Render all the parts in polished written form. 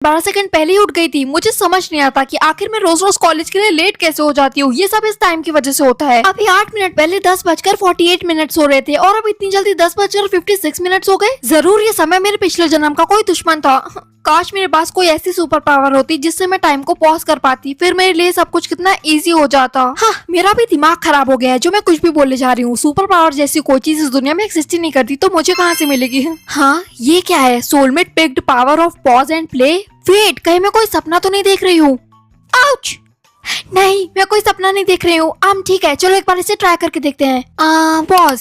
12 second पहले ही उठ गई थी। मुझे समझ नहीं आता कि आखिर मैं रोज रोज कॉलेज के लिए लेट कैसे हो जाती हूँ। ये सब इस टाइम की वजह से होता है। अभी 8 मिनट पहले 10:48 हो रहे थे और अब इतनी जल्दी 10:56 हो गए। जरूर ये समय मेरे पिछले जन्म का कोई दुश्मन था। काश मेरे पास कोई ऐसी सुपर पावर होती जिससे मैं टाइम को पॉज कर पाती, फिर मेरे लिए सब कुछ कितना इजी हो जाता। हाँ, मेरा भी दिमाग खराब हो गया है जो मैं कुछ भी बोलने जा रही हूँ। सुपर पावर जैसी कोई चीज इस दुनिया में एक्सिस्ट ही नहीं करती, तो मुझे कहाँ से मिलेगी। हाँ, ये क्या है? Soulmate picked power of pause and play. Wait, कहीं मैं कोई सपना तो नहीं देख रही हूँ? आउच! नहीं, मैं कोई सपना नहीं देख रही हूँ। ठीक है, चलो एक बार इसे ट्राई करके देखते हैं। पॉज।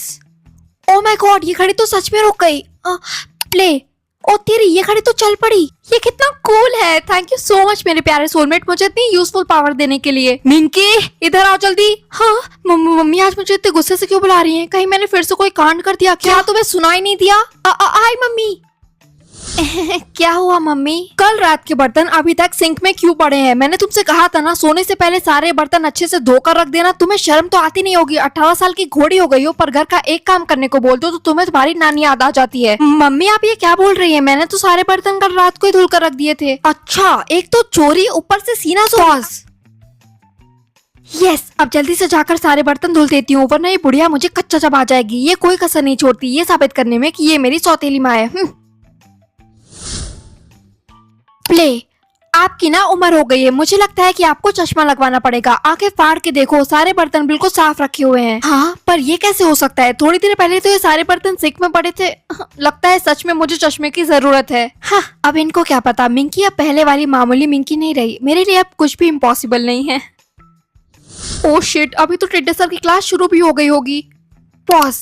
ओ माय गॉड, ये घड़ी तो सच में रुक गई। प्ले। ओ तेरी, ये घड़ी तो चल पड़ी। ये कितना कूल है। थैंक यू सो मच मेरे प्यारे सोलमेट, मुझे इतनी यूजफुल पावर देने के लिए। मिंकी, इधर आओ जल्दी। हाँ, मम्मी आज मुझे इतने गुस्से से क्यों बुला रही हैं? कहीं मैंने फिर से कोई कांड कर दिया क्या? तुम्हें सुनाई नहीं दिया? आई मम्मी। क्या हुआ मम्मी? कल रात के बर्तन अभी तक सिंक में क्यों पड़े हैं? मैंने तुमसे कहा था ना, सोने से पहले सारे बर्तन अच्छे से धोकर रख देना। तुम्हें शर्म तो आती नहीं होगी? 18 साल की घोड़ी हो गई हो, पर घर का एक काम करने को बोल दो तो तुम्हें तुम्हारी नानी याद आ जाती है। मम्मी आप ये क्या बोल रही है? मैंने तो सारे बर्तन कल रात को ही धुल कर रख दिए थे। अच्छा, एक तो चोरी, ऊपर से सीना सो। यस, अब जल्दी से जाकर सारे बर्तन धुल देती हूँ, वरना ये बुढ़िया मुझे कच्चा चबा जाएगी। ये कोई कसर नहीं छोड़ती ये साबित करने में कि ये मेरी सौतेली माँ है। प्ले। आपकी ना उम्र हो गई है, मुझे लगता है कि आपको चश्मा लगवाना पड़ेगा। आंखें फाड़ के देखो, सारे बर्तन बिल्कुल साफ रखे हुए हैं। हाँ, पर ये कैसे हो सकता है? थोड़ी देर पहले तो ये सारे बर्तन सिंक में पड़े थे। लगता है सच में मुझे चश्मे की जरूरत है। हाँ, अब इनको क्या पता, मिंकी अब पहले वाली मामूली मिंकी नहीं रही। मेरे लिए अब कुछ भी इम्पॉसिबल नहीं है। ओह शिट, अभी तो टेडी सर की क्लास शुरू भी हो गई होगी। पॉज।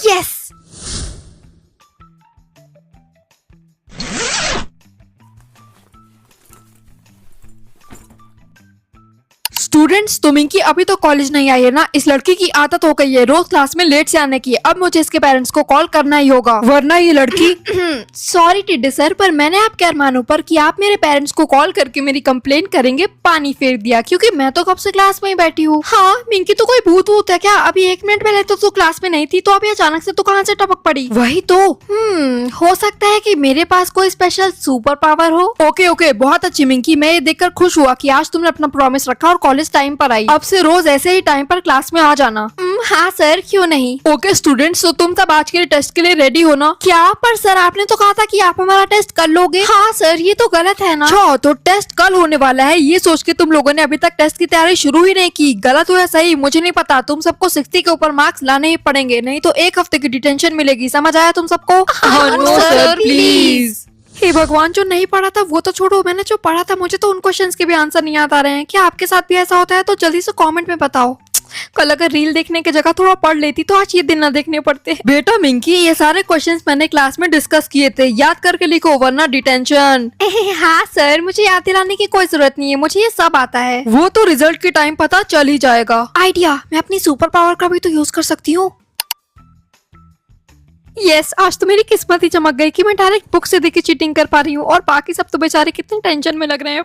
यस। स्टूडेंट्स, तो मिंकी अभी तो कॉलेज नहीं आई है ना? इस लड़की की आदत हो गई है रोज क्लास में लेट से आने की। अब मुझे इसके पेरेंट्स को कॉल करना ही होगा, वरना ये लड़की। सॉरी टिड्डे सर, पर मैंने आपके अरमानों पर कि आप मेरे पेरेंट्स को कॉल करके मेरी कंप्लेंट करेंगे पानी फेर दिया, क्योंकि मैं तो कब से क्लास में ही बैठी हूँ। हाँ, मिंकी तो कोई भूत वूत है क्या? अभी 1 मिनट पहले तो तू क्लास में नहीं थी, तो अभी अचानक से तो कहाँ से टपक पड़ी? वही तो। हो सकता है कि मेरे पास कोई स्पेशल सुपर पावर हो। ओके, बहुत अच्छी मिंकी, मैं ये देखकर खुश हुआ कि आज तुमने अपना प्रॉमिस रखा और कॉलेज टाइम पर आई। अब से रोज ऐसे ही टाइम पर क्लास में आ जाना। हाँ सर, क्यों नहीं। ओके स्टूडेंट्स, तो तुम सब आज के टेस्ट के लिए रेडी हो ना? क्या? पर सर आपने तो कहा था कि आप हमारा टेस्ट कर लोगे। हाँ सर, ये तो गलत है ना। अच्छा, तो टेस्ट कल होने वाला है, ये सोच के तुम लोगों ने अभी तक टेस्ट की तैयारी शुरू ही नहीं की। गलत हो या सही मुझे नहीं पता, तुम सबको 60 के ऊपर मार्क्स लाने ही पड़ेंगे, नहीं तो 1 हफ्ते की डिटेंशन मिलेगी। समझ आया तुम सबको? No sir please. हे भगवान, जो नहीं पढ़ा था वो तो छोड़ो, मैंने जो पढ़ा था मुझे तो उन क्वेश्चंस के भी आंसर नहीं याद आ रहे हैं। क्या आपके साथ भी ऐसा होता है? तो जल्दी से कमेंट में बताओ। कल अगर रील देखने की जगह थोड़ा पढ़ लेती तो आज ये दिन ना देखने पड़ते। बेटा मिंकी, ये सारे क्वेश्चंस मैंने क्लास में डिस्कस किए थे, याद करके लिखो वरना डिटेंशन। हाँ सर, मुझे याद दिलाने की कोई जरूरत नहीं है, मुझे ये सब आता है। वो तो रिजल्ट के टाइम पता चल ही जाएगा। आइडिया, मैं अपनी सुपर पावर का भी तो यूज कर सकती हूँ। यस, आज तो मेरी किस्मत ही चमक गई कि मैं डायरेक्ट बुक से देख के चीटिंग कर पा रही हूँ, और बाकी सब तो बेचारे कितने टेंशन में लग रहे हैं।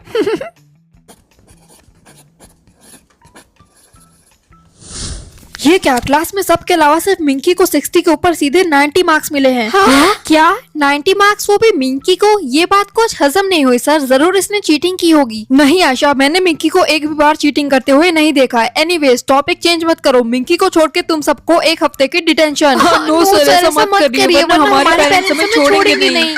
ये क्या, क्लास में सबके अलावा सिर्फ मिंकी को 60 के ऊपर सीधे 90 मार्क्स मिले हैं। हाँ? क्या 90 मार्क्स, वो भी मिंकी को? ये बात कुछ हजम नहीं हुई सर, जरूर इसने चीटिंग की होगी। नहीं आशा, मैंने मिंकी को एक भी बार चीटिंग करते हुए नहीं देखा है। एनीवेज, टॉपिक चेंज मत करो, मिंकी को छोड़ के तुम सबको 1 हफ्ते की डिटेंशन। नो सर, ऐसा मत करिए, वरना हमारे पेरेंट्स हमें छोड़ेंगे नहीं।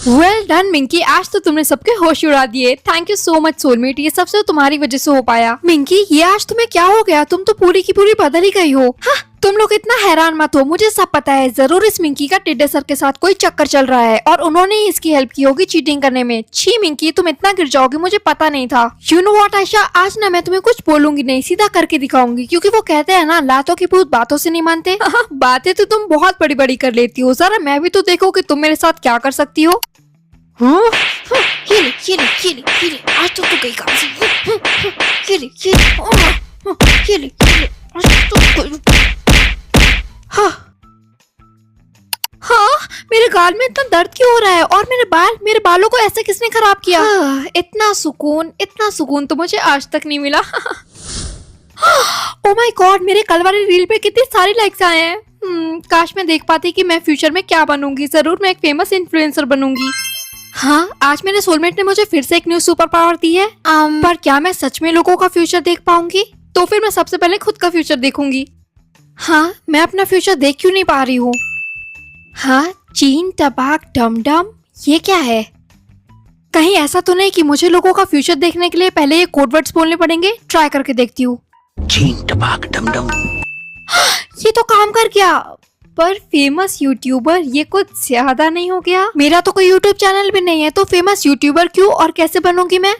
वेल डन मिंकी, आज तो तुमने सबके होश उड़ा दिए। Thank you so much soulmate, ये सब तो तुम्हारी वजह से हो पाया। मिंकी, ये आज तुम्हें क्या हो गया? तुम तो पूरी की पूरी बदल ही गई हो। हाँ, तुम लोग इतना हैरान मत हो, मुझे सब पता है। जरूर इस मिंकी का टिड्डे सर के साथ कोई चक्कर चल रहा है और उन्होंने ही इसकी हेल्प की होगी चीटिंग करने में। छी मिंकी, तुम इतना गिर जाओगी मुझे पता नहीं था। यू नो व्हाट आयशा, आज ना मैं तुम्हें कुछ बोलूंगी नहीं, सीधा करके दिखाऊंगी, क्योंकि वो कहते हैं ना, लातों की भूत बातों से नहीं मानते। बातें तो तुम बहुत बड़ी बड़ी कर लेती हो, जरा मैं भी तो देखो कि तुम मेरे साथ क्या कर सकती हो। आज तो गई काम से। हाँ, मेरे गाल में इतना दर्द क्यों हो रहा है? और मेरे बालों को ऐसे किसने खराब किया? इतना सुकून तो मुझे आज तक नहीं मिला। ओह माय गॉड, मेरे कल वाली रील पे कितनी सारी लाइक्स आए हैं। काश मैं देख पाती कि मैं फ्यूचर में क्या बनूंगी। जरूर मैं एक फेमस इन्फ्लुएंसर बनूंगी। हाँ, आज मेरे सोलमेट ने मुझे फिर से एक न्यू सुपर पावर दी है। पर क्या मैं सच में लोगों का फ्यूचर देख पाऊंगी? तो फिर मैं सबसे पहले खुद का फ्यूचर देखूंगी। हाँ, मैं अपना फ्यूचर देख क्यों नहीं पा रही हूँ? हाँ, चीन टबाक डम डम, ये क्या है? कहीं ऐसा तो नहीं कि मुझे लोगों का फ्यूचर देखने के लिए पहले ये कोड वर्ड्स बोलने पड़ेंगे? ट्राई करके देखती हूँ। चीन टबाक डम डम। ये तो काम कर गया। पर फेमस यूट्यूबर, ये कुछ ज्यादा नहीं हो गया? मेरा तो कोई यूट्यूब चैनल भी नहीं है, तो फेमस यूट्यूबर क्यों और कैसे बनूंगी मैं?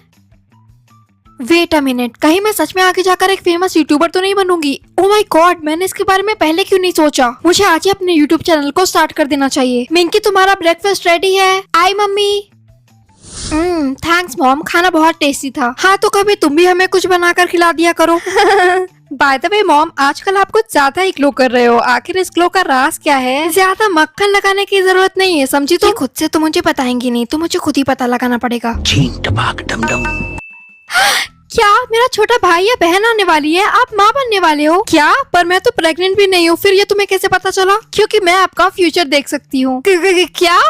वेट अ मिनट, कहीं मैं सच में आगे जाकर एक फेमस यूट्यूबर तो नहीं बनूंगी? ओ माय गॉड, मैंने इसके बारे में पहले क्यों नहीं सोचा? मुझे आज ही अपने यूट्यूब चैनल को स्टार्ट कर देना चाहिए। मिंकी, तुम्हारा ब्रेकफास्ट रेडी है? आई मम्मी। थैंक्स मॉम, खाना बहुत टेस्टी था। हाँ, तो कभी तुम भी हमें कुछ बनाकर खिला दिया करो। बाय द वे मॉम, आजकल आप कुछ ज्यादा ही ग्लो कर रहे हो। आखिर इस ग्लो का राज क्या है? ज्यादा मक्खन लगाने की जरूरत नहीं है, समझी? तो खुद से तो मुझे बताएंगी नहीं, तो मुझे खुद ही पता लगाना पड़ेगा। चीन टबाक डम डम। क्या मेरा छोटा भाई या बहन आने वाली है? आप माँ बनने वाले हो क्या? पर मैं तो प्रेग्नेंट भी नहीं हूँ। फिर ये तुम्हें कैसे पता चला? क्योंकि मैं आपका फ्यूचर देख सकती हूँ। क्या?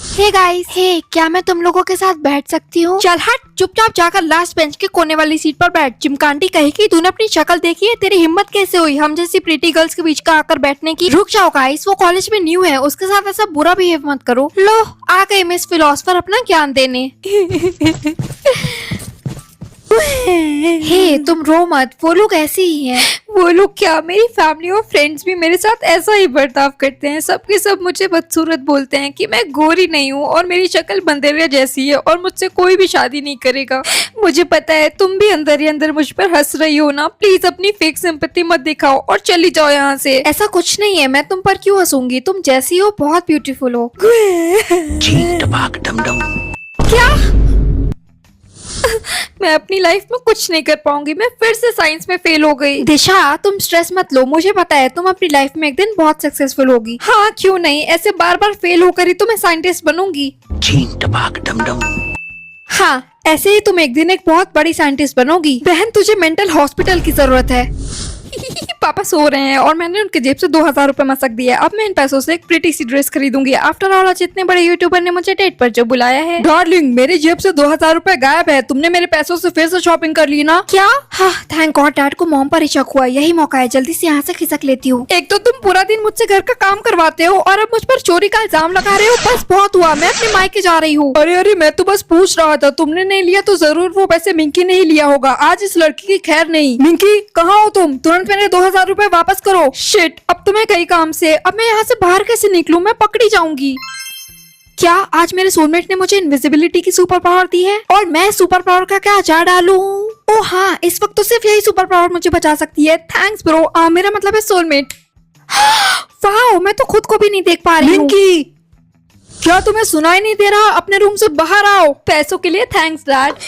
हे गाइस, हे, क्या मैं तुम लोगों के साथ बैठ सकती हूँ? चल हट, चुपचाप जाकर लास्ट बेंच के कोने वाली सीट पर बैठ। चिमकांडी कहेगी तूने अपनी शक्ल देखी है? तेरी हिम्मत कैसे हुई हम जैसी प्रीटी गर्ल्स के बीच का आकर बैठने की? रुक जाओ गाइस, वो कॉलेज में न्यू है, उसके साथ ऐसा बुरा बिहेव मत करो। लो, आ गई मिस फिलोसफर अपना ज्ञान देने। हे, तुम रो मत, वो लोग ऐसे ही हैं। वो लोग क्या, मेरी फैमिली और फ्रेंड्स भी मेरे साथ ऐसा ही बर्ताव करते हैं। सबके सब मुझे बदसूरत बोलते हैं कि मैं गोरी नहीं हूँ और मेरी शक्ल बंदेरिया जैसी है और मुझसे कोई भी शादी नहीं करेगा। मुझे पता है तुम भी अंदर ही अंदर मुझ पर हंस रही हो ना। प्लीज अपनी फेक सिंपैथी मत दिखाओ और चली जाओ यहाँ से। ऐसा कुछ नहीं है, मैं तुम पर क्यों हंसूंगी? तुम जैसी हो बहुत ब्यूटीफुल हो। चीन टबाक डम डम। क्या? मैं अपनी लाइफ में कुछ नहीं कर पाऊंगी। मैं फिर से साइंस में फेल हो गई। दिशा, तुम स्ट्रेस मत लो, मुझे पता है तुम अपनी लाइफ में एक दिन बहुत सक्सेसफुल होगी। हाँ, क्यों नहीं? ऐसे बार बार फेल होकर ही तो मैं साइंटिस्ट बनूंगी। चीन टबाक डम डम। हाँ, ऐसे ही तुम एक दिन एक बहुत बड़ी साइंटिस्ट बनोगी। बहन, तुझे मेंटल हॉस्पिटल की जरूरत है। पापा सो रहे हैं और मैंने उनके जेब से 2000 रुपए मसक दिए। अब मैं इन पैसों से एक प्रिटी सी ड्रेस खरीदूंगी। आफ्टर ऑल, आज इतने बड़े यूट्यूबर ने मुझे डेट पर जो बुलाया है। डार्लिंग, मेरी जेब से 2000 रुपए गायब है। तुमने मेरे पैसों से फिर से शॉपिंग कर ली ना? क्या? हाँ, थैंक गॉड, डैड को मॉम पर ही शक हुआ। यही मौका है, जल्दी से यहाँ से खिसक लेती हूँ। एक तो तुम पूरा दिन मुझसे घर का काम करवाते हो और अब मुझ पर चोरी का इल्जाम लगा रहे हो। बस बहुत हुआ, मैं अपने मायके जा रही हूँ। अरे अरे, मैं तो बस पूछ रहा था, तुमने नहीं लिया तो जरूर वो पैसे मिंकी ने ही लिया होगा। आज इस लड़की की खैर नहीं। मिंकी, कहाँ हो तुम? तुरंत मेरे 2000 रुपए वापस करो। शिट, अब तो मैं गई काम से। अब मैं यहाँ से बाहर कैसे निकलूं? मैं पकड़ी जाऊंगी। क्या आज मेरे सोलमेट ने मुझे इनविजिबिलिटी की सुपर पावर दी है? और मैं सुपर पावर का क्या अचार डालूं? ओ हाँ, इस वक्त तो सिर्फ यही सुपर पावर मुझे बचा सकती है। थैंक्स ब्रो, मेरा मतलब है सोलमेट। वाओ, मैं तो खुद को भी नहीं देख पा रही हूँ। क्या तुम्हें सुनाई नहीं दे रहा? अपने रूम से बाहर आओ। पैसों के लिए थैंक्स डैड।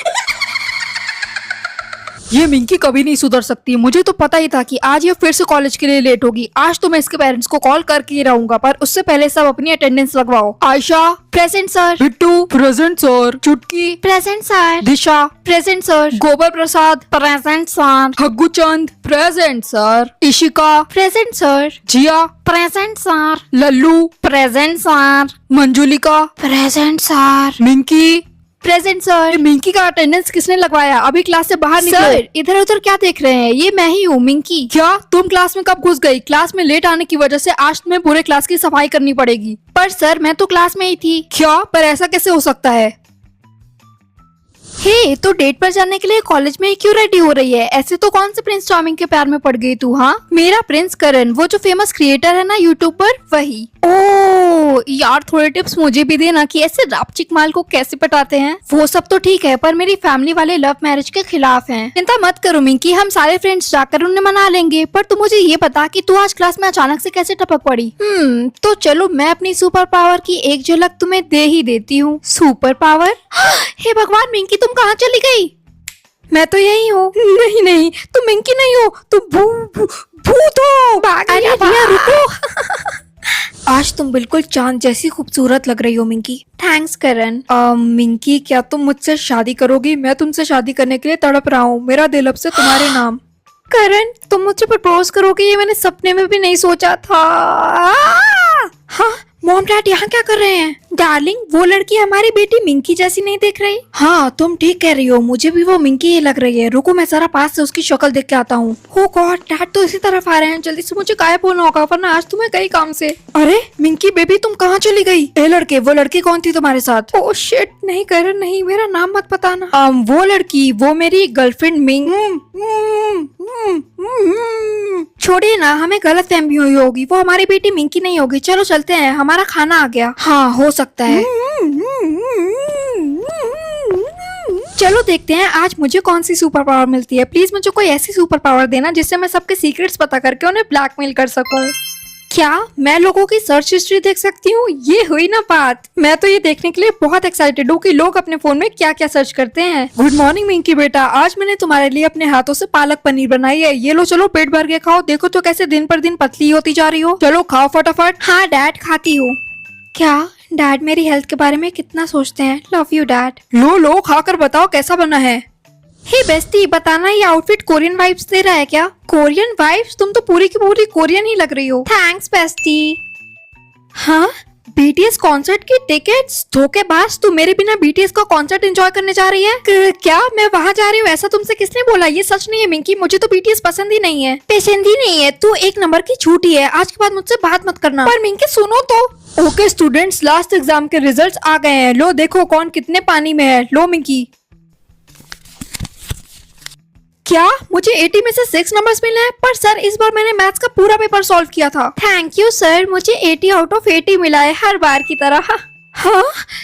ये मिंकी कभी नहीं सुधर सकती। मुझे तो पता ही था कि आज ये फिर से कॉलेज के लिए लेट होगी। आज तो मैं इसके पेरेंट्स को कॉल करके ही रहूंगा, पर उससे पहले सब अपनी अटेंडेंस लगवाओ। Ayesha, present sir. Bittu, present sir. Chutki, present sir. Disha, present sir. Gobar Prasad, present sir. Haggu Chand, present sir. Ishika, present sir. Jiya, present sir. Lallu, present sir. Manjulika, present sir. Minki, present sir. Minki का अटेंडेंस किसने लगवाया? अभी क्लास से बाहर निकलो। सर, इधर उधर क्या देख रहे हैं? ये मैं ही हूँ, मिंकी। क्या तुम क्लास में कब घुस गई? क्लास में लेट आने की वजह से आज तुम्हें पूरे क्लास की सफाई करनी पड़ेगी। पर सर, मैं तो क्लास में ही थी। क्या? पर ऐसा कैसे हो सकता है? हे, तो डेट पर जाने के लिए कॉलेज में क्यों रेडी हो रही है? ऐसे तो कौन से प्रिंस चार्मिंग के प्यार में पड़ गई तू? हाँ, मेरा प्रिंस करण, वो जो फेमस क्रिएटर है ना यूट्यूब पर, वही। ओह यार, थोड़े टिप्स मुझे भी देना कि ऐसे रापचिक माल को कैसे पटाते हैं। वो सब तो ठीक है, पर मेरी फैमिली वाले लव मैरिज के खिलाफ हैं। चिंता मत करो मिंकी, हम सारे फ्रेंड्स जाकर उन्हें मना लेंगे। पर तू मुझे ये बता कि तू आज क्लास में अचानक से कैसे टपक पड़ी? तो चलो मैं अपनी सुपर पावर की एक झलक तुम्हें दे ही देती हूँ। Super power? हे भगवान, मिंकी तुम कहाँ चली गई? मैं तो यही हूँ। नहीं नहीं, तुम मिंकी नहीं हो, तुम भूत हो। अरे रिया, रुको। आज तुम बिल्कुल चांद जैसी खूबसूरत लग रही हो मिंकी। थैंक्स करण। मिंकी, क्या तुम मुझसे शादी करोगी? मैं तुमसे शादी करने के लिए तड़प रहा हूँ। मेरा दिल अब से तुम्हारे नाम। करण, तुम मुझसे प्रपोज करोगे? ये मैंने सपने में भी नहीं सोचा था। हाँ, मॉम डैड यहाँ क्या कर रहे हैं? डार्लिंग, वो लड़की हमारी बेटी मिंकी जैसी नहीं दिख रही? हाँ, तुम ठीक कह रही हो, मुझे भी वो मिंकी ही लग रही है। रुको, मैं जरा पास से उसकी शक्ल देख के आता हूँ। हो गॉड, डैड तो इसी तरफ आ रहे हैं, जल्दी से मुझे गायब होना होगा वरना आज तुम्हें कई काम से। अरे मिंकी बेबी, तुम कहाँ चली गई? ए लड़के, वो लड़की कौन थी तुम्हारे साथ? ओह शिट, नहीं करण नहीं, मेरा नाम मत बताना। वो लड़की, वो मेरी गर्लफ्रेंड मिंग। छोड़िए ना, हमें गलत फहमी हुई होगी, वो हमारी बेटी मिंकी नहीं होगी। चलो चलते हैं, हमारा खाना आ गया। हाँ, हो सकता है। चलो देखते हैं आज मुझे कौन सी सुपर पावर मिलती है। प्लीज मुझे कोई ऐसी सुपर पावर देना जिससे मैं सबके सीक्रेट्स पता करके उन्हें ब्लैकमेल कर सकूं। क्या मैं लोगों की सर्च हिस्ट्री देख सकती हूँ? ये हुई ना बात। मैं तो ये देखने के लिए बहुत एक्साइटेड हूँ कि लोग अपने फोन में क्या क्या सर्च करते हैं। गुड मॉर्निंग मिंकी बेटा, आज मैंने तुम्हारे लिए अपने हाथों से पालक पनीर बनाई है। ये लो, चलो पेट भर के खाओ। देखो तो कैसे दिन पर दिन पतली होती जा रही हो। चलो खाओ फटाफट। हाँ डैड, खाती हूँ। क्या डैड मेरी हेल्थ के बारे में कितना सोचते हैं? Love you dad. लो लो, खाकर बताओ कैसा बना है। हे बेस्टी, बताना ये आउटफिट कोरियन वाइब्स दे रहा है क्या? Korean vibes? तुम तो पूरी की पूरी कोरियन ही लग रही हो। Thanks bestie. हाँ, बीटीएस कॉन्सर्ट की टिकट्स? धोखेबाज, तू मेरे बिना बीटीएस का कॉन्सर्ट एंजॉय करने जा रही है? क्या मैं वहाँ जा रही हूँ ऐसा तुमसे किसने बोला? ये सच नहीं है मिंकी, मुझे तो बीटीएस पसंद ही नहीं है। पसंद ही नहीं है? तू एक नंबर की झूठी है, आज के बाद मुझसे बात मत करना। पर मिंकी सुनो तो। ओके स्टूडेंट्स, लास्ट एग्जाम के रिजल्ट्स आ गए हैं। लो देखो कौन कितने पानी में है। लो मिंकी। क्या मुझे 80 में से 6 नंबर्स मिले हैं? पर सर, इस बार मैंने मैथ्स का पूरा पेपर सॉल्व किया था। थैंक यू सर, मुझे 80 आउट ऑफ 80 मिला है हर बार की तरह। हाँ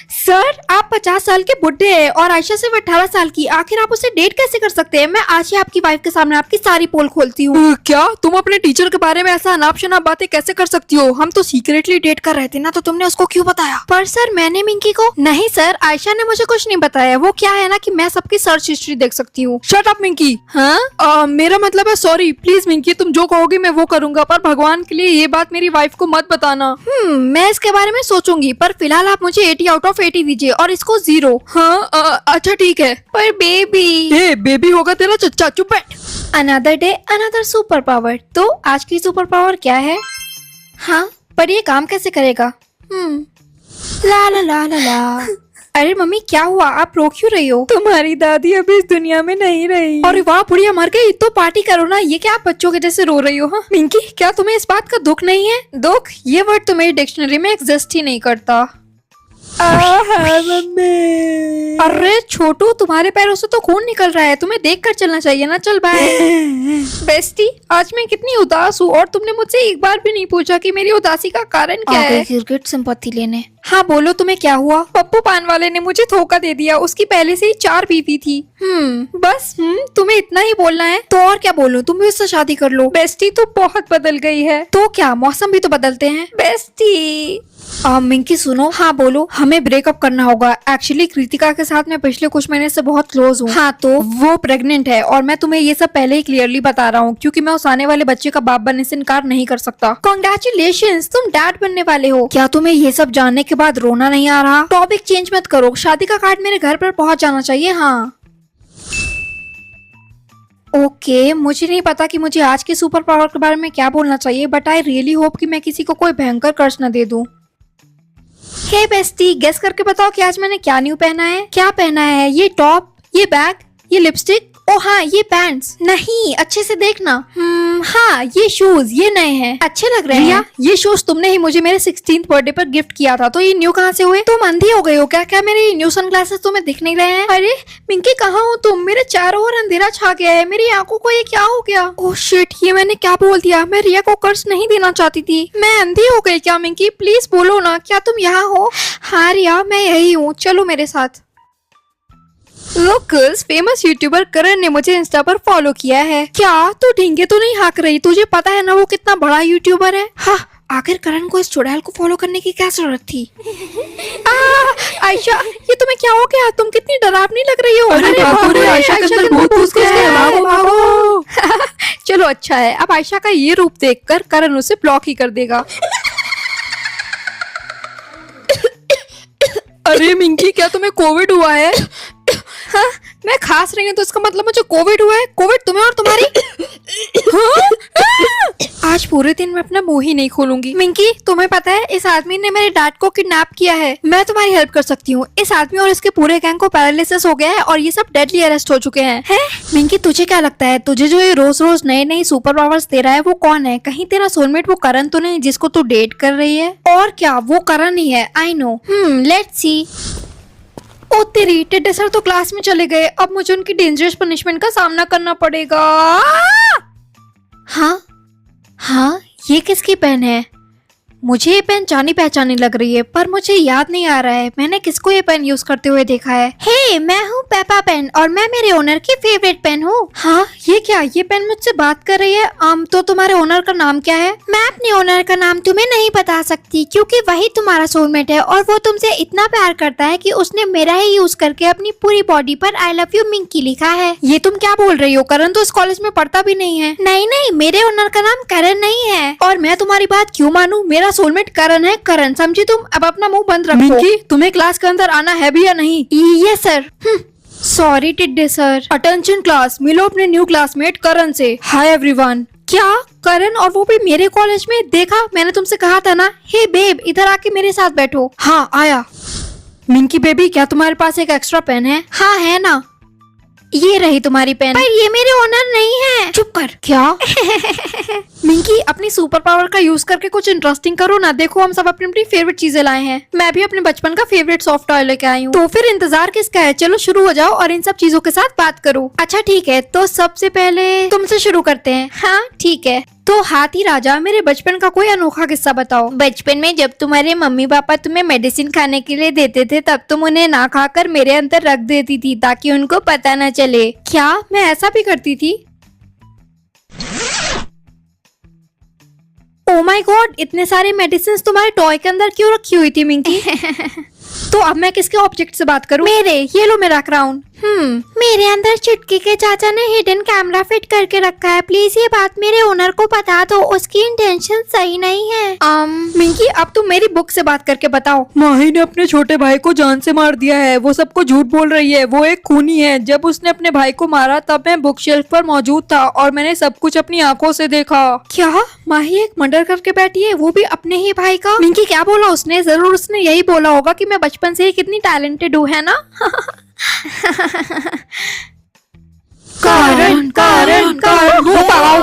सर, आप 50 साल के बुढ़े हैं और आयशा सिर्फ 18 साल की। आखिर आप उसे डेट कैसे कर सकते हैं? मैं आज ही आपकी वाइफ के सामने आपकी सारी पोल खोलती हूँ। क्या तुम अपने टीचर के बारे में ऐसा अनाप शनाप बातें कैसे कर सकती हो? हम तो सीक्रेटली डेट कर रहे थे ना, तो तुमने उसको क्यों बताया? पर सर, मैंने मिंकी को नहीं सर, आयशा ने मुझे कुछ नहीं बताया। वो क्या है ना कि मैं सबकी सर्च हिस्ट्री देख सकती हूँ। Shut up Minki. हाँ मेरा मतलब है सॉरी। प्लीज मिंकी, तुम जो कहोगी मैं वो करूंगा, पर भगवान के लिए ये बात मेरी वाइफ को मत बताना। मैं इसके बारे में सोचूंगी, पर फिलहाल आप मुझे 80 आउट ऑफ 80 दीजिए और इसको 0। हाँ अच्छा ठीक है। पर बेबी, बेबी होगा तेरा चच्चा। चुप बैठ। Another day another super power. तो आज की सुपर पावर क्या है? हाँ, पर ये काम कैसे करेगा? ला ला ला ला ला। अरे मम्मी, क्या हुआ? आप रो क्यों रही हो? तुम्हारी दादी अभी इस दुनिया में नहीं रही। अरे वाह, बुढ़िया मर गई तो पार्टी करो ना। ये क्या आप बच्चों के जैसे रो रही हो? हाँ मिंकी, क्या तुम्हें इस बात का दुख नहीं है? दुख? ये वर्ड तो मेरी डिक्शनरी में एग्जिस्ट ही नहीं करता। मम्मी। अरे छोटू, तुम्हारे पैरों से तो खून निकल रहा है, तुम्हें देख कर चलना चाहिए ना। चल बाय। बेस्टी, आज मैं कितनी उदास हूँ और तुमने मुझसे एक बार भी नहीं पूछा कि मेरी उदासी का कारण क्या है। क्रिकेट सिंपैथी लेने। हाँ बोलो, तुम्हें क्या हुआ? पप्पू पान वाले ने मुझे धोखा दे दिया। उसकी पहले से ही 4 बीवी थी। बस तुम्हें इतना ही बोलना है? तो और क्या बोलूं, तुम भी उससे शादी कर लो। बेस्टी तो बहुत बदल गई है। तो क्या, मौसम भी तो बदलते हैं। बेस्टी। मिंकी सुनो। हाँ बोलो। हमें ब्रेकअप करना होगा। एक्चुअली कृतिका के साथ मैं पिछले कुछ महीने से बहुत क्लोज हूँ। हाँ तो वो प्रेग्नेंट है और मैं तुम्हें ये सब पहले ही क्लियरली बता रहा हूँ, क्योंकि मैं उस आने वाले बच्चे का बाप बनने से इनकार नहीं कर सकता। कॉन्ग्रेचुलेशंस, तुम डैड बनने वाले हो। क्या तुम्हें ये सब जानने के बाद रोना नहीं आ रहा? टॉपिक चेंज मत करो। शादी का कार्ड मेरे घर पर पहुँच जाना चाहिए। हाँ ओके, मुझे नहीं पता कि मुझे आज के सुपर पावर के बारे में क्या बोलना चाहिए, बट आई रियली होप कि मैं किसी को कोई भयंकर कर्ज न दे दूं। हे बेस्टी, गेस करके बताओ कि आज मैंने क्या न्यू पहना है? क्या पहना है? ये टॉप, ये बैग, ये लिपस्टिक, ओ हाँ ये पैंट्स। नहीं, अच्छे से देखना। हाँ ये शूज, ये नए हैं, अच्छे लग रहे हैं। ये शूज तुमने ही मुझे मेरे 16th बर्थडे पर गिफ्ट किया था, तो ये न्यू कहाँ से हुए? तुम अंधी हो गई हो क्या? क्या मेरे न्यू सनग्लासेस तुम्हें दिख नहीं रहे हैं? अरे मिंकी, कहाँ हो तुम? मेरे चारों ओर अंधेरा छा गया है, मेरी आंखों को ये क्या हो गया? ओह शिट, ये मैंने क्या बोल दिया? मैं रिया को कर्ज नहीं देना चाहती थी। मैं अंधी हो गई क्या? मिंकी प्लीज बोलो ना, क्या तुम यहाँ हो? हाँ रिया, मैं यही हूँ, चलो मेरे साथ। लोकल्स, फेमस यूट्यूबर करण ने मुझे इंस्टा पर फॉलो किया है। क्या तू ढींगे तो नहीं हाँक रही? तुझे पता है ना वो कितना बड़ा यूट्यूबर है। हाँ, आखिर करण को इस चुड़ैल को फॉलो करने की क्या जरूरत थी? आयशा, ये तुम्हें क्या हो गया? तुम कितनी डरावनी लग रही हो। अरे बाबू रे, आयशा के अंदर भूत घुस गया है, भागो भागो। चलो अच्छा है, अब आयशा का ये रूप देखकर करण उसे ब्लॉक ही कर देगा। अरे मिंकी, क्या तुम्हें कोविड हुआ है? हाँ, मैं खांस रही हूँ तो इसका मतलब मुझे कोविड हुआ है? कोविड तुम्हें और तुम्हारी? हाँ, आज पूरे दिन मैं अपना मुंह ही नहीं खोलूंगी। मिंकी, तुम्हें पता है इस आदमी ने मेरे डैड को किडनैप किया है। मैं तुम्हारी हेल्प कर सकती हूँ। इस आदमी और इसके पूरे गैंग को पैरालिसिस हो गया है और ये सब डेडली अरेस्ट हो चुके हैं। है? मिंकी, तुझे क्या लगता है तुझे जो ये रोज रोज नए नए सुपर पावर्स दे रहा है वो कौन है? कहीं तेरा सोलमेट वो करण तो नहीं जिसको तू डेट कर रही है? और क्या, वो करण ही है। I know. Let's see. ओ तेरी, टेढ़े सर तो क्लास में चले गए। अब मुझे उनकी डेंजरस पनिशमेंट का सामना करना पड़ेगा। हाँ, ये किसकी पेन है? मुझे ये पेन जानी पहचानी लग रही है, पर मुझे याद नहीं आ रहा है मैंने किसको ये पेन यूज करते हुए देखा है। हे, मैं हूँ पेपा पेन और मैं मेरे ओनर की फेवरेट पेन हूँ। हाँ, ये क्या, ये पेन मुझसे बात कर रही है? तो तुम्हारे ओनर का नाम क्या है? मैं अपने ओनर का नाम तुम्हें नहीं बता सकती क्योंकि वही तुम्हारा सोलमेट है और वो तुमसे इतना प्यार करता है कि उसने मेरा ही यूज करके अपनी पूरी बॉडी पर आई लव यू मिंकी लिखा है। ये तुम क्या बोल रही हो? करण तो इस कॉलेज में पढ़ता भी नहीं है। नहीं, मेरे ओनर का नाम करण नहीं है। और मैं तुम्हारी बात क्यों मानूं? मेरा सोलमेट करण है। करण, समझी तुम? अब अपना मुंह बंद रखो। मिंकी, तुम्हें क्लास के अंदर आना है भी या नहीं? Yes sir. सॉरी टिड्डे सर। अटेंशन क्लास, मिलो अपने न्यू क्लासमेट करण से। Hi everyone. क्या, करण और वो भी मेरे कॉलेज में? देखा, मैंने तुमसे कहा था ना। हे बेब, इधर आके मेरे साथ बैठो। हाँ, आया। मिंकी बेबी, क्या तुम्हारे पास एक एक्स्ट्रा पेन है? हाँ, है ना। ये रही तुम्हारी पेन। पर ये मेरे ओनर नहीं है। चुप कर। क्या? मिंकी, अपनी सुपर पावर का यूज करके कुछ इंटरेस्टिंग करो ना। देखो, हम सब अपनी अपनी फेवरेट चीजें लाए हैं। मैं भी अपने बचपन का फेवरेट सॉफ्ट टॉय लेके आई हूँ। तो फिर इंतजार किसका है? चलो शुरू हो जाओ और इन सब चीजों के साथ बात करो। अच्छा ठीक है, तो सबसे पहले तुमसे शुरू करते हैं। हाँ ठीक है। तो हाथी राजा, मेरे बचपन का कोई अनोखा किस्सा बताओ। बचपन में जब तुम्हारे मम्मी पापा तुम्हें मेडिसिन खाने के लिए देते थे तब तुम उन्हें ना खाकर मेरे अंदर रख देती थी ताकि उनको पता न चले। क्या मैं ऐसा भी करती थी? ओ माय गॉड, इतने सारे मेडिसिन तुम्हारे टॉय के अंदर क्यों रखी हुई थी मिंकी? तो अब मैं किसके ऑब्जेक्ट से बात करूं? मेरे, ये लो मेरा क्राउन। मेरे अंदर चुटकी के चाचा ने हिडन कैमरा फिट करके रखा है। प्लीज ये बात मेरे ओनर को बता दो, उसकी इंटेंशन सही नहीं है। मिंकी, अब तुम मेरी बुक से बात करके बताओ। माही ने अपने छोटे भाई को जान से मार दिया है। वो सबको झूठ बोल रही है। वो एक खूनी है। जब उसने अपने भाई को मारा तब मैं बुक शेल्फ पर मौजूद था और मैंने सब कुछ अपनी आंखों से देखा। क्या, माही एक मर्डर करके बैठी है, वो भी अपने ही भाई का? मिंकी, क्या बोला उसने? जरूर उसने यही बोला होगा कि मैं बचपन से ही कितनी टैलेंटेड हूँ, है ना?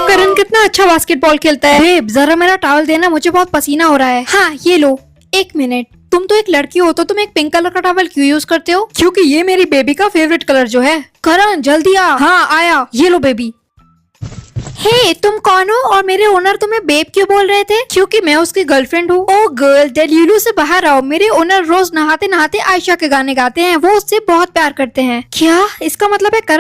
करण कितना अच्छा बास्केटबॉल खेलता है। बेब, जरा मेरा टॉवल देना, मुझे बहुत पसीना हो रहा है। हाँ, ये लो। एक मिनट, तुम तो एक लड़की हो तो तुम एक पिंक कलर का टॉवल क्यों यूज करते हो? क्योंकि ये मेरी बेबी का फेवरेट कलर जो है। करण जल्दी आ। हाँ आया, ये लो बेबी। हे, तुम कौन हो और मेरे ओनर तुम्हें बेब क्यों बोल रहे थे? क्योंकि मैं उसकी गर्लफ्रेंड हूँ। ओ गर्ल, डेल्यूलू से बाहर आओ। मेरे ओनर रोज नहाते नहाते आयशा के गाने गाते हैं। वो उससे बहुत प्यार करते हैं। क्या इसका मतलब है